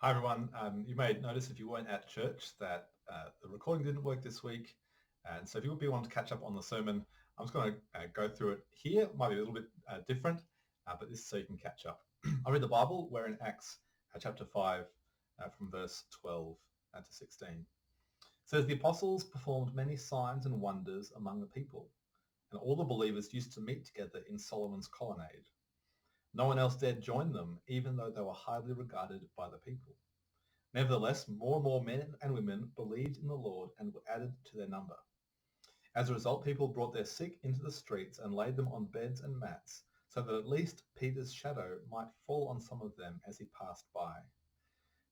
Hi everyone. You may notice if you weren't at church that the recording didn't work this week. And so if you would be wanting to catch up on the sermon, I'm just going to go through it here. It might be a little bit different, but this is so you can catch up. I read the Bible. We're in Acts chapter 5 from verse 12 to 16. It says, the apostles performed many signs and wonders among the people, and all the believers used to meet together in Solomon's colonnade. No one else dared join them, even though they were highly regarded by the people. Nevertheless, more and more men and women believed in the Lord and were added to their number. As a result, people brought their sick into the streets and laid them on beds and mats, so that at least Peter's shadow might fall on some of them as he passed by.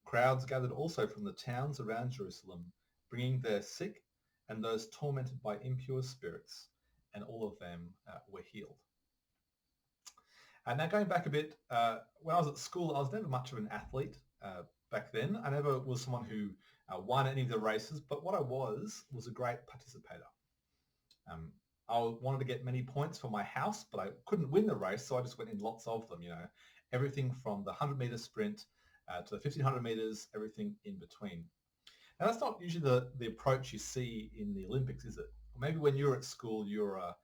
Crowds gathered also from the towns around Jerusalem, bringing their sick and those tormented by impure spirits, and all of them were healed. Now going back a bit, when I was at school, I was never much of an athlete back then. I never was someone who won any of the races, but what I was a great participator. I wanted to get many points for my house, but I couldn't win the race, so I just went in lots of them, everything from the 100-meter sprint to the 1,500 meters, everything in between. Now, that's not usually the approach you see in the Olympics, is it? Or maybe when you're at school, you're a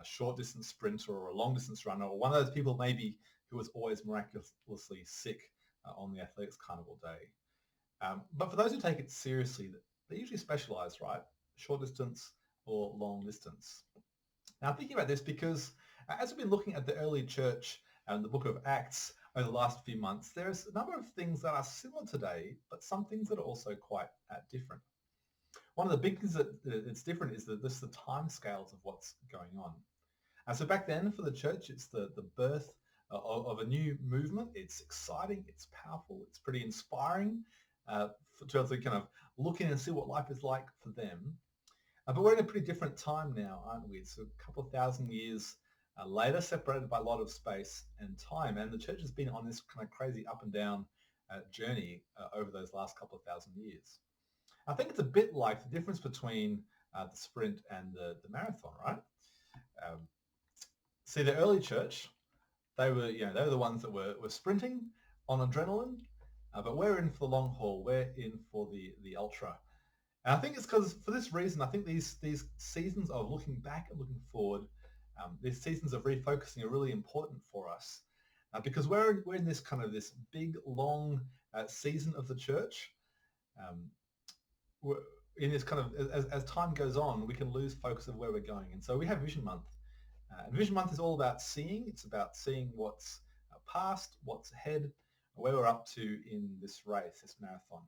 short distance sprinter or a long distance runner, or one of those people maybe who was always miraculously sick on the athletics carnival day. But for those who take it seriously, they usually specialize, right? Short distance or long distance. Now, I'm thinking about this because as we've been looking at the early church and the book of Acts over the last few months, there's a number of things that are similar today, but some things that are also quite different. One of the big things that it's different is that this is the time scales of what's going on. And so back then for the church, it's the birth of a new movement. It's exciting, it's powerful, it's pretty inspiring to be able to kind of look in and see what life is like for them. But we're in a pretty different time now, aren't we? It's a couple of thousand years later, separated by a lot of space and time. And the church has been on this kind of crazy up and down journey over those last couple of thousand years. I think it's a bit like the difference between the sprint and the marathon, right? See, the early church, they were the ones that were sprinting on adrenaline, but we're in for the long haul. We're in for the ultra. And I think it's because for this reason, I think these seasons of looking back and looking forward, these seasons of refocusing are really important for us because we're in this kind of this big, long season of the church. In this kind of, as time goes on, we can lose focus of where we're going. And so we have Vision Month. And Vision Month is all about seeing. It's about seeing what's past, what's ahead, where we're up to in this race, this marathon.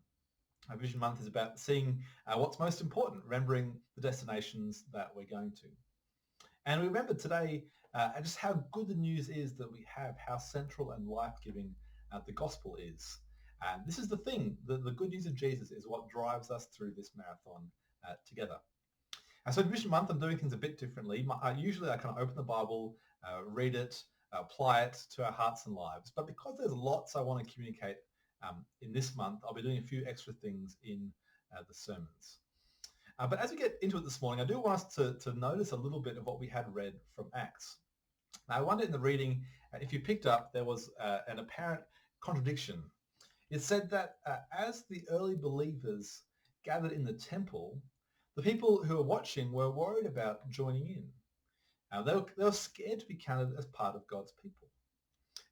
Vision Month is about seeing what's most important, remembering the destinations that we're going to. And we remember today just how good the news is that we have, how central and life-giving the gospel is. And this is the thing, the good news of Jesus is what drives us through this marathon together. And so in Vision Month, I'm doing things a bit differently. Usually I kind of open the Bible, read it, apply it to our hearts and lives. But because there's lots I want to communicate in this month, I'll be doing a few extra things in the sermons. But as we get into it this morning, I do want us to notice a little bit of what we had read from Acts. Now, I wonder in the reading, if you picked up, there was an apparent contradiction. It said that as the early believers gathered in the temple, the people who were watching were worried about joining in. They were scared to be counted as part of God's people.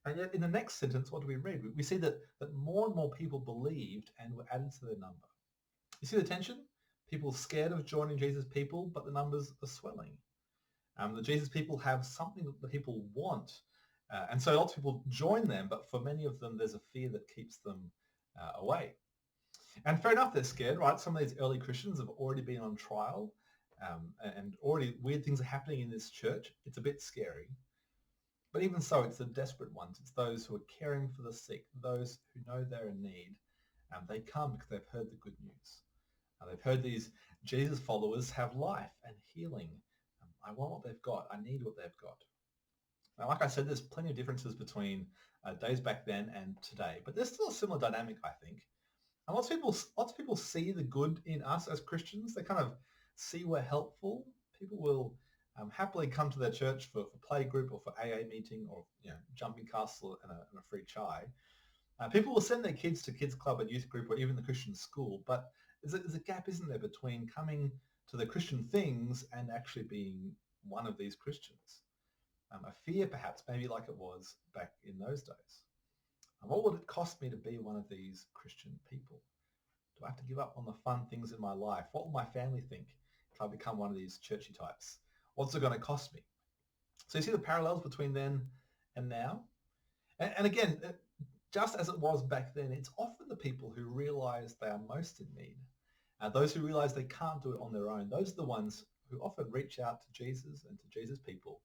And yet in the next sentence, what do we read? We see that more and more people believed and were added to their number. You see the tension? People scared of joining Jesus' people, but the numbers are swelling. The Jesus people have something that the people want. And so lots of people join them, but for many of them, there's a fear that keeps them away. And fair enough, they're scared, right? Some of these early Christians have already been on trial and already weird things are happening in this church. It's a bit scary. But even so, it's the desperate ones. It's those who are caring for the sick, those who know they're in need. They come because they've heard the good news. They've heard these Jesus followers have life and healing. I want what they've got. I need what they've got. Now, like I said, there's plenty of differences between days back then and today, but there's still a similar dynamic, I think. And lots of people see the good in us as Christians. They kind of see we're helpful. People will happily come to their church for play group or for AA meeting or jumping castle and a free chai. People will send their kids to kids club and youth group or even the Christian school, but there's a gap, isn't there, between coming to the Christian things and actually being one of these Christians. A fear, perhaps, maybe like it was back in those days. And what would it cost me to be one of these Christian people? Do I have to give up on the fun things in my life? What will my family think if I become one of these churchy types? What's it going to cost me? So you see the parallels between then and now? And again, just as it was back then, it's often the people who realize they are most in need. Those who realize they can't do it on their own, those are the ones who often reach out to Jesus and to Jesus' people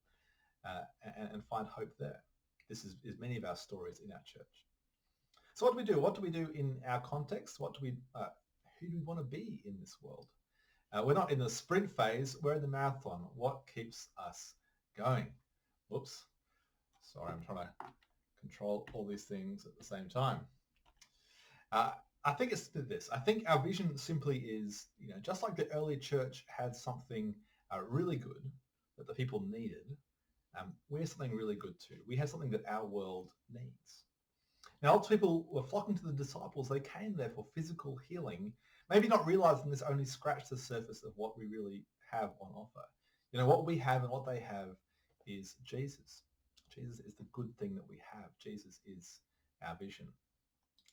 and find hope there. This is many of our stories in our church. So what do we do? What do we do in our context? Who do we want to be in this world? We're not in the sprint phase, we're in the marathon. What keeps us going? Whoops. Sorry, I'm trying to control all these things at the same time. I think it's this. I think our vision simply is, just like the early church had something really good that the people needed, we're something really good too. We have something that our world needs. Now, lots of people were flocking to the disciples. They came there for physical healing, maybe not realizing this only scratched the surface of what we really have on offer. What we have and what they have is Jesus. Jesus is the good thing that we have. Jesus is our vision.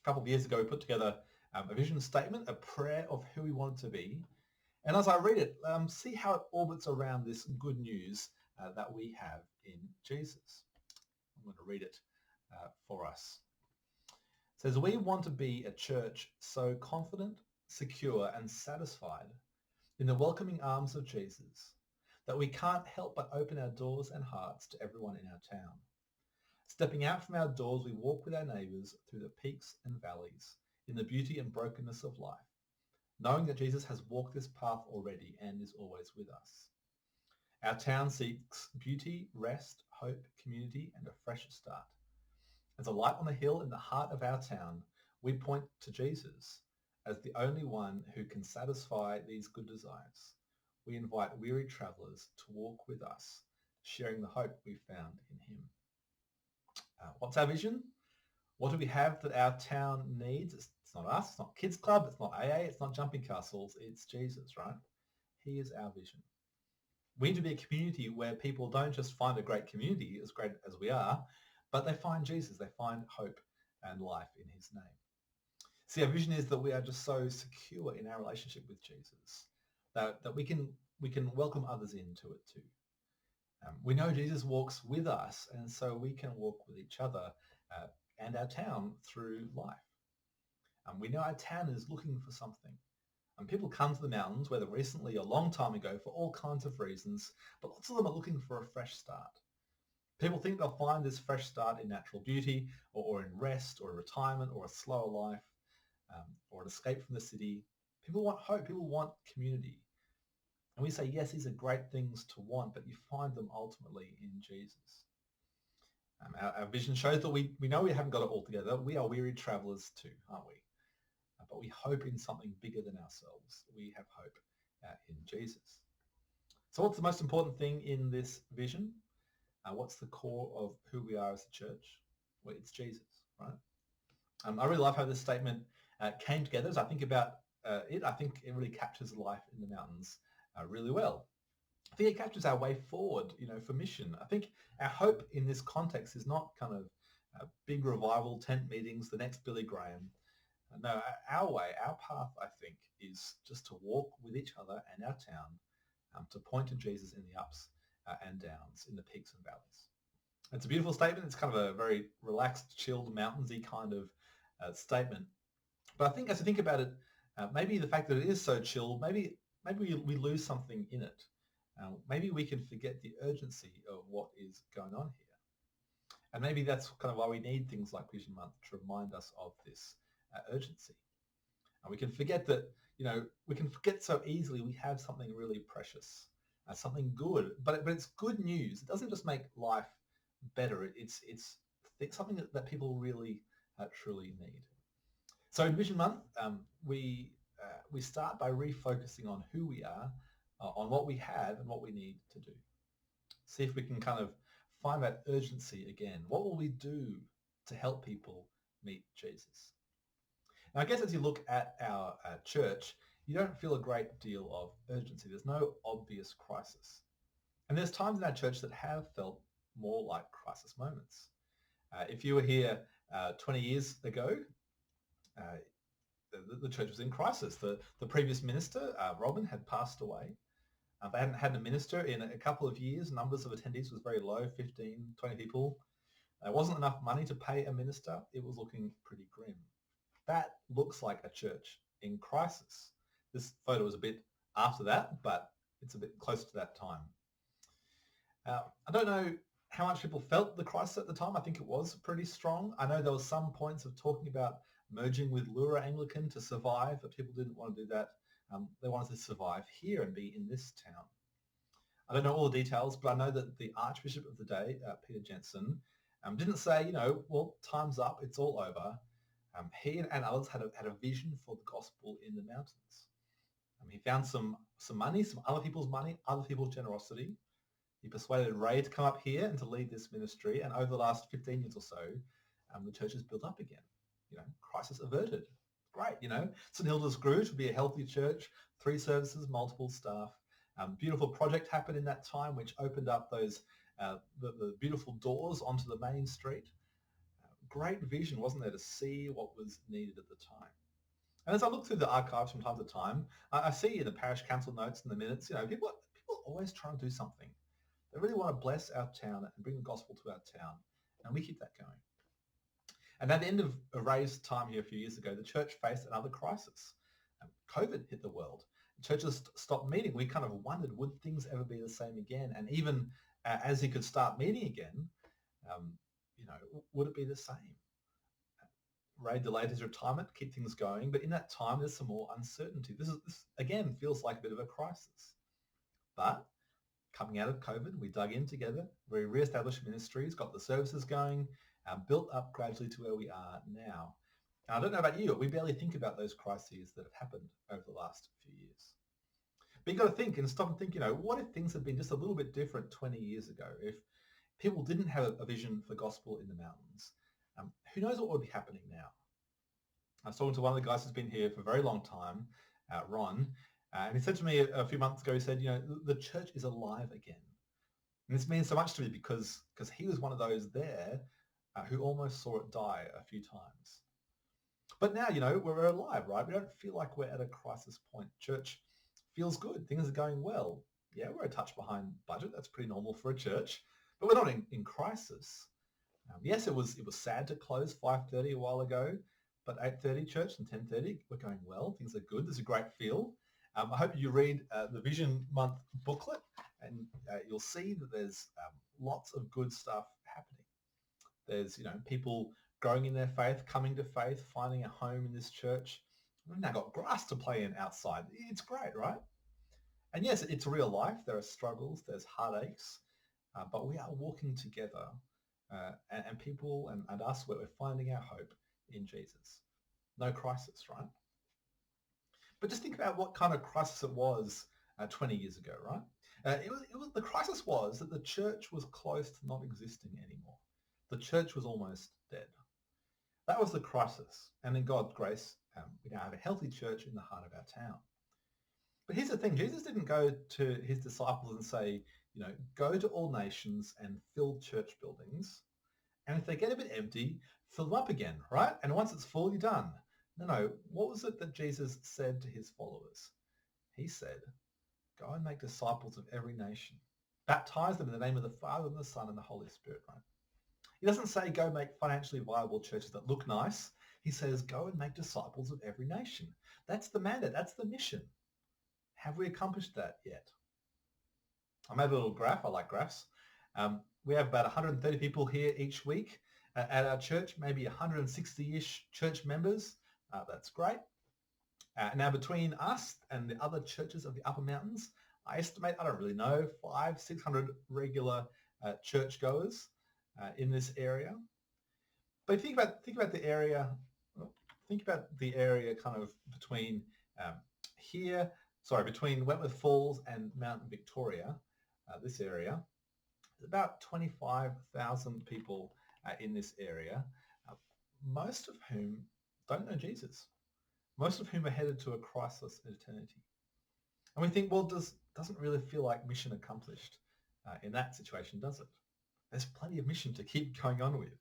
A couple of years ago, we put together a vision statement, a prayer of who we wanted to be. And as I read it, see how it orbits around this good news that we have in Jesus. I'm going to read it for us. It says, we want to be a church so confident, secure, and satisfied in the welcoming arms of Jesus that we can't help but open our doors and hearts to everyone in our town. Stepping out from our doors, we walk with our neighbours through the peaks and valleys, in the beauty and brokenness of life, knowing that Jesus has walked this path already and is always with us. Our town seeks beauty, rest, hope, community, and a fresh start. As a light on the hill in the heart of our town, we point to Jesus as the only one who can satisfy these good desires. We invite weary travellers to walk with us, sharing the hope we found in him. What's our vision? What do we have that our town needs? It's not us, it's not Kids Club, it's not AA, it's not Jumping Castles, it's Jesus, right? He is our vision. We need to be a community where people don't just find a great community, as great as we are, but they find Jesus, they find hope and life in his name. See, our vision is that we are just so secure in our relationship with Jesus that we can welcome others into it too. We know Jesus walks with us, and so we can walk with each other and our town through life. We know our town is looking for something. People come to the mountains, whether recently or a long time ago, for all kinds of reasons, but lots of them are looking for a fresh start. People think they'll find this fresh start in natural beauty or in rest or retirement or a slower life or an escape from the city. People want hope. People want community. And we say, yes, these are great things to want, but you find them ultimately in Jesus. Our vision shows that we know we haven't got it all together. We are weary travellers too, aren't we? But we hope in something bigger than ourselves. We have hope in Jesus. So what's the most important thing in this vision? What's the core of who we are as a church? Well, it's Jesus, right? I really love how this statement came together. As I think about it, I think it really captures life in the mountains really well. I think it captures our way forward, for mission. I think our hope in this context is not kind of big revival, tent meetings, the next Billy Graham. No, our way, our path, I think, is just to walk with each other and our town to point to Jesus in the ups and downs, in the peaks and valleys. It's a beautiful statement. It's kind of a very relaxed, chilled, mountainsy kind of statement. But I think as I think about it, maybe the fact that it is so chilled, maybe we lose something in it. Maybe we can forget the urgency of what is going on here. And maybe that's kind of why we need things like Vision Month to remind us of this urgency. And we can forget that, we can forget so easily we have something really precious, something good, but it's good news. It doesn't just make life better. It's something that people really truly need. So in Vision Month, we start by refocusing on who we are, on what we have and what we need to do. See if we can kind of find that urgency again. What will we do to help people meet Jesus. Now, I guess as you look at our church, you don't feel a great deal of urgency. There's no obvious crisis. And there's times in our church that have felt more like crisis moments. If you were here 20 years ago, uh, the church was in crisis. The previous minister, Robin, had passed away. They hadn't had a minister in a couple of years. Numbers of attendees was very low, 15, 20 people. There wasn't enough money to pay a minister. It was looking pretty grim. That looks like a church in crisis. This photo was a bit after that, but it's a bit closer to that time. I don't know how much people felt the crisis at the time. I think it was pretty strong. I know there was some points of talking about merging with Lura Anglican to survive, but people didn't want to do that. They wanted to survive here and be in this town. I don't know all the details, but I know that the Archbishop of the day, Peter Jensen, didn't say, well, time's up, it's all over. He and others had a vision for the gospel in the mountains. He found some money, some other people's money, other people's generosity. He persuaded Ray to come up here and to lead this ministry. And over the last 15 years or so, the church has built up again. Crisis averted. Great, St Hilda's grew to be a healthy church, 3 services, multiple staff. Beautiful project happened in that time, which opened up those the beautiful doors onto the main street. Great vision, wasn't there, to see what was needed at the time. And as I look through the archives from time to time, I see in the parish council notes and the minutes, people always try to do something. They really want to bless our town and bring the gospel to our town, and we keep that going. And at the end of Ray's time here a few years ago, the church faced another crisis. COVID hit the world. Churches stopped meeting. We kind of wondered, would things ever be the same again? And even as he could start meeting again, would it be the same? Ray delayed his retirement, keep things going, but in that time, there's some more uncertainty. This again feels like a bit of a crisis. But coming out of COVID, we dug in together, we re-established ministries, got the services going, built up gradually to where we are now. And I don't know about you, we barely think about those crises that have happened over the last few years. But you've got to think and stop and think, what if things had been just a little bit different 20 years ago? If people didn't have a vision for the gospel in the mountains, who knows what would be happening now? I was talking to one of the guys who's been here for a very long time, Ron, and he said to me a few months ago, he said, the church is alive again. And this means so much to me because he was one of those there who almost saw it die a few times. But now, we're alive, right? We don't feel like we're at a crisis point. Church feels good. Things are going well. Yeah, we're a touch behind budget. That's pretty normal for a church. But we're not in crisis. Yes, it was sad to close 5:30 a while ago, but 8:30 church and 10:30, we're going well. Things are good. There's a great feel. I hope you read the Vision Month booklet, and you'll see that there's lots of good stuff happening. There's, people growing in their faith, coming to faith, finding a home in this church. We've now got grass to play in outside. It's great, right? And yes, it's real life. There are struggles, there's heartaches, but we are walking together, and people and us, we're finding our hope in Jesus. No crisis, right? But just think about what kind of crisis it was 20 years ago, right? It was the crisis was that the church was close to not existing anymore. The church was almost dead. That was the crisis. And in God's grace, we now have a healthy church in the heart of our town. But here's the thing. Jesus didn't go to his disciples and say, go to all nations and fill church buildings. And if they get a bit empty, fill them up again, right? And once it's full, you're done. No. What was it that Jesus said to his followers? He said, go and make disciples of every nation. Baptize them in the name of the Father and the Son and the Holy Spirit, right? He doesn't say go make financially viable churches that look nice. He says go and make disciples of every nation. That's the mandate. That's the mission. Have we accomplished that yet? I made a little graph. I like graphs. We have about 130 people here each week at our church, maybe 160-ish church members. That's great. Now, between us and the other churches of the Upper Mountains, I estimate, I don't really know, 500-600 regular churchgoers in this area. But think about the area. Think about the area kind of between between Wentworth Falls and Mount Victoria. This area, there's about 25,000 people in this area. most of whom don't know Jesus, most of whom are headed to a Christless eternity. And we think, well, doesn't really feel like mission accomplished in that situation, does it? There's plenty of mission to keep going on with.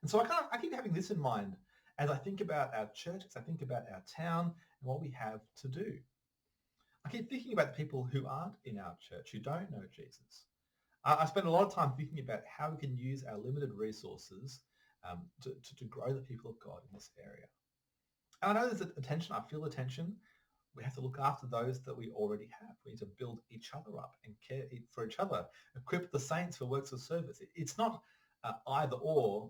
And so I keep having this in mind as I think about our church, as I think about our town and what we have to do. I keep thinking about the people who aren't in our church, who don't know Jesus. I spend a lot of time thinking about how we can use our limited resources to grow the people of God in this area. And I know there's a tension. I feel the tension. We have to look after those that we already have. We need to build each other up and care for each other, equip the saints for works of service. It's not either or,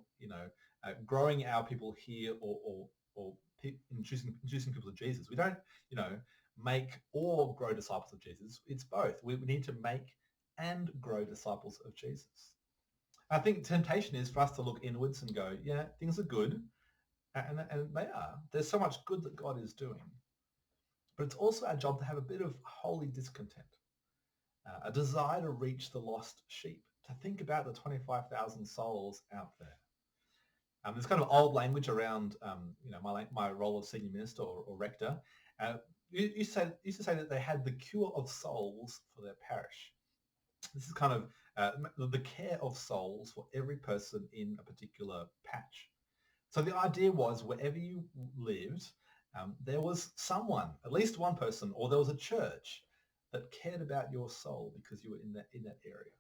growing our people here or introducing people to Jesus. We don't, make or grow disciples of Jesus. It's both. We need to make and grow disciples of Jesus. I think temptation is for us to look inwards and go, yeah, things are good, and they are. There's so much good that God is doing. But it's also our job to have a bit of holy discontent, a desire to reach the lost sheep, to think about the 25,000 souls out there. There's kind of old language around, my role of senior minister or rector. You used to say that they had the cure of souls for their parish. This is kind of the care of souls for every person in a particular patch. So the idea was wherever you lived, there was someone, at least one person, or there was a church that cared about your soul because you were in that area.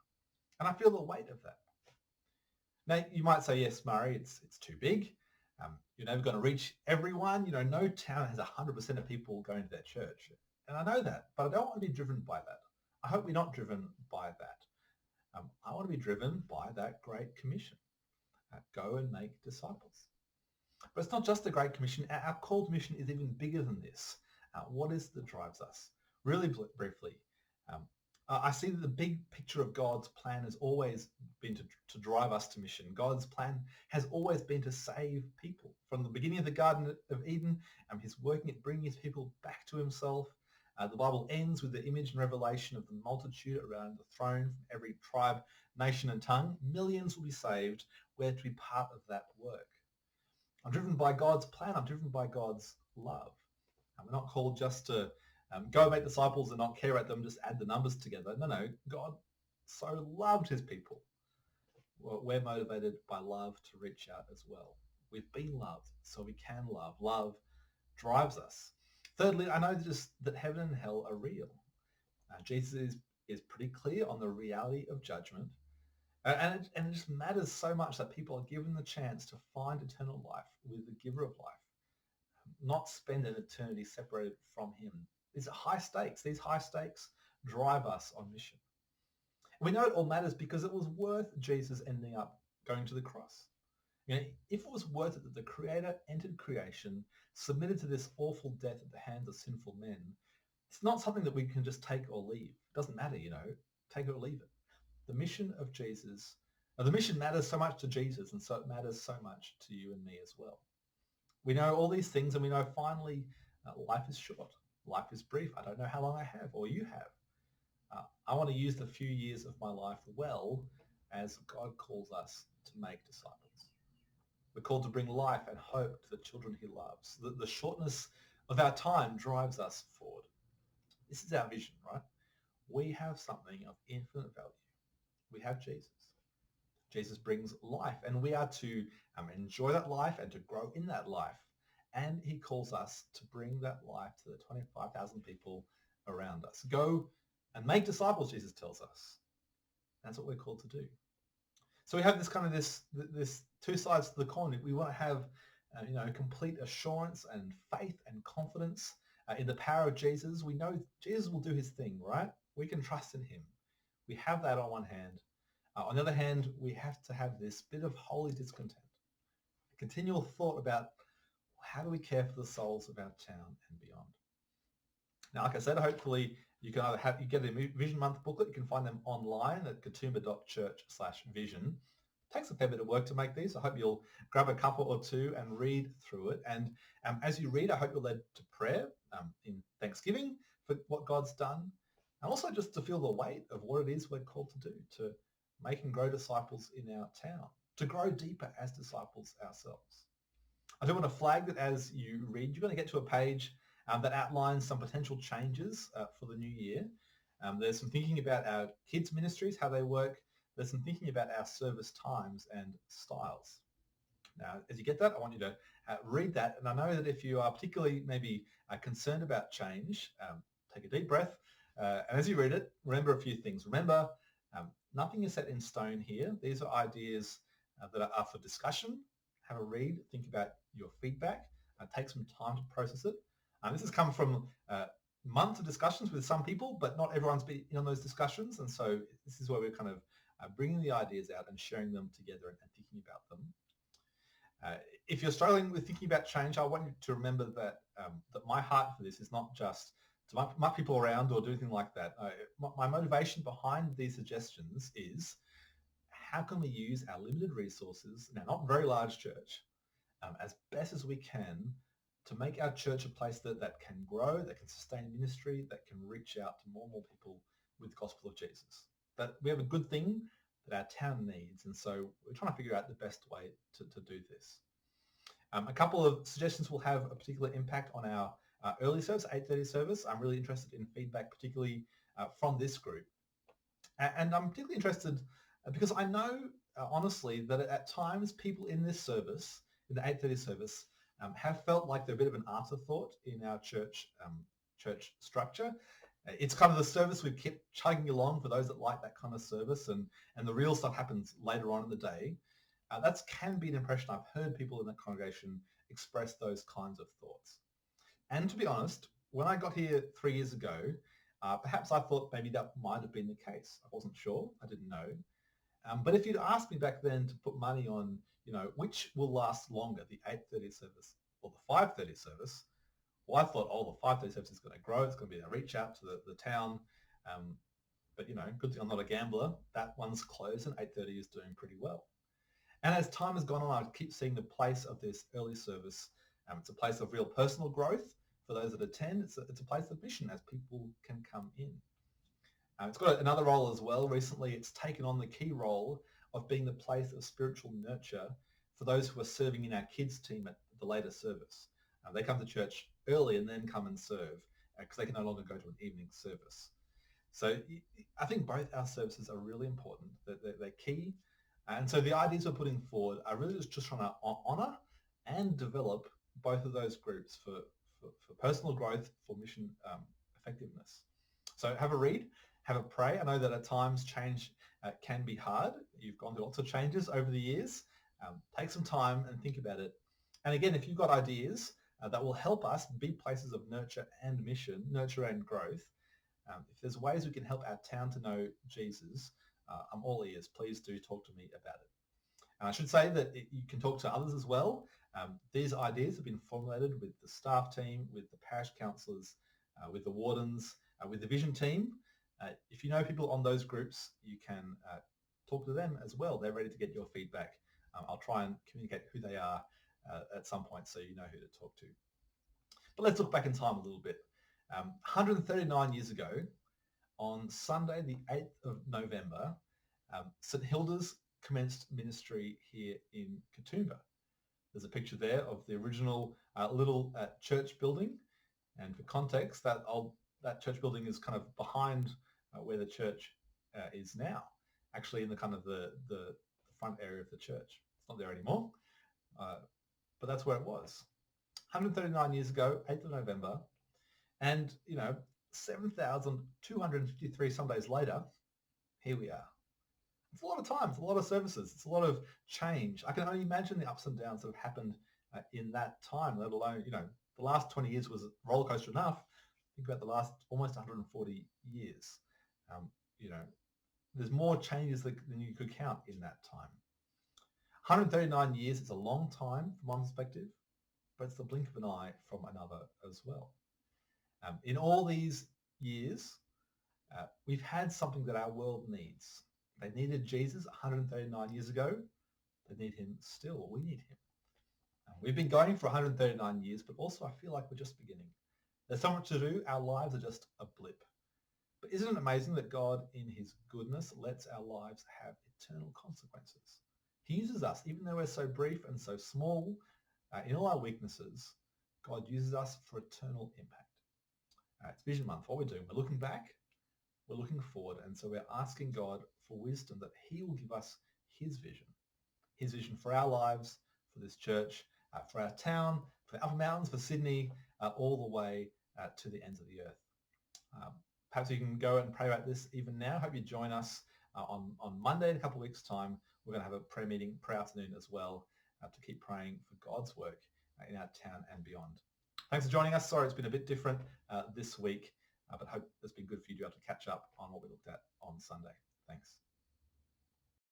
And I feel the weight of that. Now, you might say, yes, Murray, it's too big. You're never going to reach everyone. No town has 100% of people going to their church. And I know that, but I don't want to be driven by that. I hope we're not driven by that. I want to be driven by that Great Commission. Go and make disciples. But it's not just the Great Commission. Our call to mission is even bigger than this. What is it that drives us? Really briefly, I see that the big picture of God's plan has always been to drive us to mission. God's plan has always been to save people. From the beginning of the Garden of Eden, he's working at bringing his people back to himself. The Bible ends with the image and revelation of the multitude around the throne from every tribe, nation and tongue. Millions will be saved. We're to be part of that work. I'm driven by God's plan. I'm driven by God's love. We're not called just to go make disciples and not care about them, just add the numbers together. No. God so loved his people. Well, we're motivated by love to reach out as well. We've been loved, so we can love. Love drives us. Thirdly, I know that heaven and hell are real. Jesus is pretty clear on the reality of judgment. And it just matters so much that people are given the chance to find eternal life with the giver of life, not spend an eternity separated from him. These are high stakes. These high stakes drive us on mission. We know it all matters because it was worth Jesus ending up going to the cross. If it was worth it that the Creator entered creation, submitted to this awful death at the hands of sinful men, it's not something that we can just take or leave. It doesn't matter, take it or leave it. The mission of Jesus, the mission matters so much to Jesus, and so it matters so much to you and me as well. We know all these things, and we know finally life is short. Life is brief. I don't know how long I have or you have. I want to use the few years of my life well as God calls us to make disciples. We're called to bring life and hope to the children he loves. The shortness of our time drives us forward. This is our vision, right? We have something of infinite value. We have Jesus. Jesus brings life, and we are to enjoy that life and to grow in that life. And he calls us to bring that life to the 25,000 people around us. Go and make disciples, Jesus tells us. That's what we're called to do. So we have this two sides to the coin. We want to have complete assurance and faith and confidence in the power of Jesus. We know Jesus will do his thing, right? We can trust in him. We have that on one hand. On the other hand, we have to have this bit of holy discontent, a continual thought about how do we care for the souls of our town and beyond. Now, like I said, hopefully you can either get a Vision Month booklet. You can find them online at katoomba.church/vision. It takes a fair bit of work to make these. I hope you'll grab a couple or two and read through it. And as you read, I hope you're led to prayer in thanksgiving for what God's done, and also just to feel the weight of what it is we're called to do, to make and grow disciples in our town, to grow deeper as disciples ourselves. I do want to flag that as you read, you're going to get to a page that outlines some potential changes for the new year. There's some thinking about our kids' ministries, how they work. There's some thinking about our service times and styles. Now, as you get that, I want you to read that. And I know that if you are particularly maybe concerned about change, take a deep breath. And as you read it, remember a few things. Remember, nothing is set in stone here. These are ideas that are up for discussion. Have a read, think about your feedback, take some time to process it. This has come from months of discussions with some people, but not everyone's been in on those discussions. And so this is where we're kind of bringing the ideas out and sharing them together and thinking about them. If you're struggling with thinking about change, I want you to remember that that my heart for this is not just to muck people around or do anything like that. My motivation behind these suggestions is how can we use our limited resources, now not very large church, as best as we can to make our church a place that can grow, that can sustain ministry, that can reach out to more and more people with the gospel of Jesus. That we have a good thing that our town needs, and so we're trying to figure out the best way to do this. A couple of suggestions will have a particular impact on our early service, 8:30 service. I'm really interested in feedback, particularly from this group. And I'm particularly interested because I know, honestly, that at times people in this service, in the 8:30 service, have felt like they're a bit of an afterthought in our church structure. It's kind of the service we keep chugging along for those that like that kind of service, and the real stuff happens later on in the day. That can be an impression. I've heard people in the congregation express those kinds of thoughts. And to be honest, when I got here 3 years ago, perhaps I thought maybe that might have been the case. I wasn't sure. I didn't know. But if you'd asked me back then to put money on, which will last longer, the 8:30 service or the 5:30 service, well, I thought, the 5:30 service is going to grow. It's going to be a reach out to the town. But, good thing I'm not a gambler. That one's closed and 8:30 is doing pretty well. And as time has gone on, I keep seeing the place of this early service. It's a place of real personal growth for those that attend. It's a place of mission as people can come in. It's got another role as well. Recently, it's taken on the key role of being the place of spiritual nurture for those who are serving in our kids team at the later service. They come to church early and then come and serve because they can no longer go to an evening service. So I think both our services are really important. They're key. And so the ideas we're putting forward are really just trying to honour and develop both of those groups for personal growth, for mission effectiveness. So have a read, have a pray. I know that at times change can be hard. You've gone through lots of changes over the years. Take some time and think about it. And again, if you've got ideas that will help us be places of nurture and mission, nurture and growth, if there's ways we can help our town to know Jesus, I'm all ears. Please do talk to me about it. And I should say that you can talk to others as well. These ideas have been formulated with the staff team, with the parish councillors, with the wardens, with the vision team. If you know people on those groups, you can talk to them as well. They're ready to get your feedback. I'll try and communicate who they are at some point so you know who to talk to. But let's look back in time a little bit. 139 years ago, on Sunday, the 8th of November, St Hilda's commenced ministry here in Katoomba. There's a picture there of the original little church building, and for context, that church building is kind of behind where the church is now, actually in the kind of the front area of the church. It's not there anymore, but that's where it was. 139 years ago, 8th of November, and 7,253 Sundays later, here we are. It's a lot of time, it's a lot of services, it's a lot of change. I can only imagine the ups and downs that have happened in that time, let alone, the last 20 years was a roller coaster enough. Think about the last almost 140 years. There's more changes than you could count in that time. 139 years is a long time from one perspective, but it's the blink of an eye from another as well. In all these years, we've had something that our world needs. They needed Jesus 139 years ago. They need him still. We need him. We've been going for 139 years, but also I feel like we're just beginning. There's so much to do. Our lives are just a blip. But isn't it amazing that God, in his goodness, lets our lives have eternal consequences? He uses us, even though we're so brief and so small, In all our weaknesses, God uses us for eternal impact. It's Vision Month. What we're doing, we're looking back, we're looking forward, and so we're asking God for wisdom that he will give us his vision for our lives, for this church, for our town, for Upper Mountains, for Sydney, all the way to the ends of the earth. Perhaps you can go and pray about this even now. Hope you join us on Monday in a couple of weeks' time. We're going to have a prayer meeting, prayer afternoon as well, to keep praying for God's work in our town and beyond. Thanks for joining us. Sorry it's been a bit different this week, but hope it's been good for you to be able to catch up on what we looked at on Sunday. Thanks.